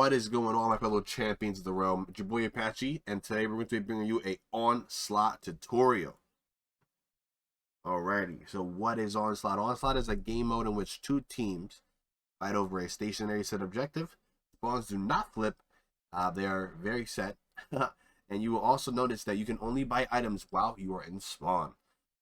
What is going on, my fellow champions of the realm? It's your boy Apache, and today we're going to be bringing you a Onslaught tutorial. Alrighty, so what is Onslaught? Onslaught is a game mode in which two teams fight over a stationary set objective. Spawns do not flip, they are very set. And you will also notice that you can only buy items while you are in spawn,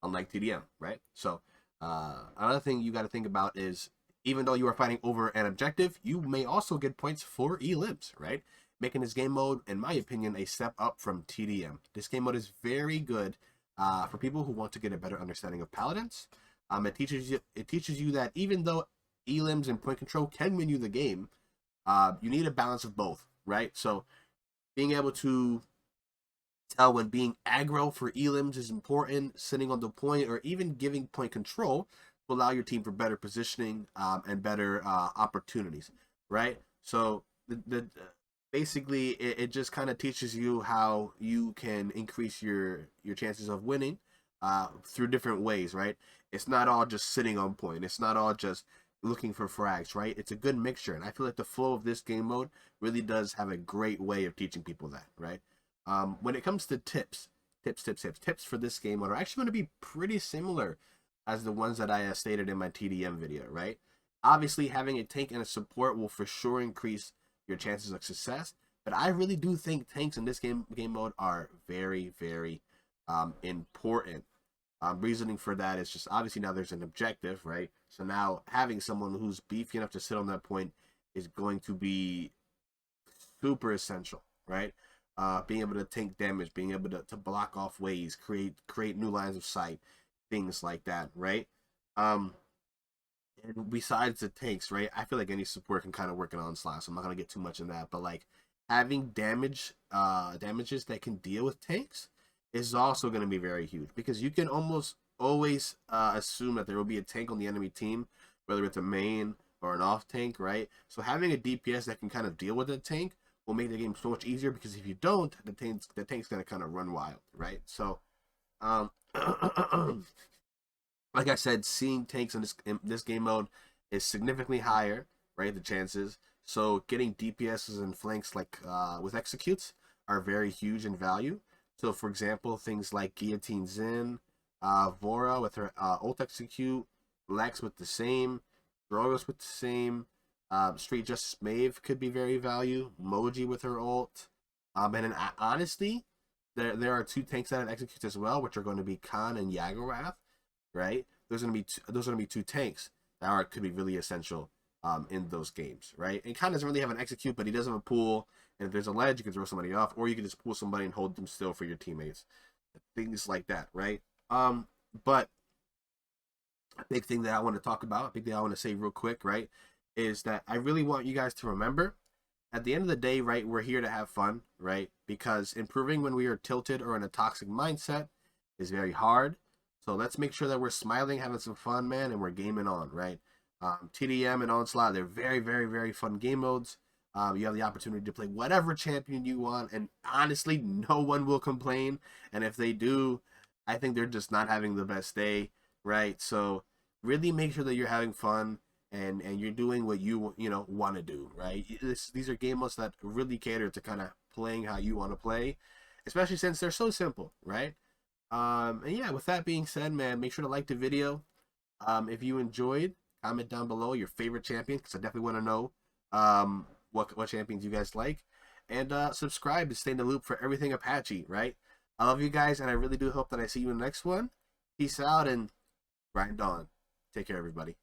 unlike TDM, right? So another thing you got to think about is, even though you are fighting over an objective, you may also get points for elims, right? Making this game mode, in my opinion, a step up from TDM. This game mode is very good for people who want to get a better understanding of Paladins. It teaches you that even though elims and point control can win you the game, you need a balance of both, right? So being able to tell when being aggro for elims is important, sitting on the point, or even giving point control to allow your team for better positioning and better opportunities, right? So basically it just kind of teaches you how you can increase your chances of winning through different ways, right? It's not all just sitting on point. It's not all just looking for frags, right? It's a good mixture, and I feel like the flow of this game mode really does have a great way of teaching people that, right? When it comes to tips for this game mode are actually going to be pretty similar as the ones that I stated in my TDM video, right? Obviously, having a tank and a support will for sure increase your chances of success, but I really do think tanks in this game mode are very, very important. Reasoning for that is just obviously now there's an objective, right? So now having someone who's beefy enough to sit on that point is going to be super essential, right? Being able to tank damage, being able to block off ways, create new lines of sight, things like that, right? And besides the tanks, right, I feel like any support can kind of work in Onslaught, so I'm not gonna get too much in that, but like having damages that can deal with tanks is also going to be very huge, because you can almost always assume that there will be a tank on the enemy team, whether it's a main or an off tank, right? So having a DPS that can kind of deal with a tank will make the game so much easier, because if you don't, the tank's going to kind of run wild, right? So like I said, seeing tanks in this game mode is significantly higher, right? The chances. So getting DPSs and flanks like with executes are very huge in value. So for example, things like Guillotine Zin, Vora with her ult execute, Lex with the same, Drogos with the same, Street Justice Maeve could be very value, Moji with her ult, and then honestly, there are two tanks that have executes as well, which are going to be Khan and Yagarath, right? Those are going to be two tanks that could be really essential in those games, right? And Khan doesn't really have an execute, but he does have a pool, and if there's a ledge, you can throw somebody off, or you can just pull somebody and hold them still for your teammates, things like that, right? But a big thing that I want to talk about, a big thing I want to say real quick, right, is that I really want you guys to remember, at the end of the day, right, we're here to have fun, right? Because improving when we are tilted or in a toxic mindset is very hard. So let's make sure that we're smiling, having some fun, man, and we're gaming on, right? TDM and Onslaught, they're very, very, very fun game modes. You have the opportunity to play whatever champion you want, and honestly, no one will complain. And if they do, I think they're just not having the best day, right? So really make sure that you're having fun and you're doing what you want to do, right? These are game modes that really cater to kind of playing how you want to play, especially since they're so simple, right? And yeah, with that being said, man, make sure to like the video. If you enjoyed, comment down below your favorite champion, because I definitely want to know what champions you guys like, and subscribe to stay in the loop for everything Apache, right? I love you guys, and I really do hope that I see you in the next one. Peace out and grind on. Take care, everybody.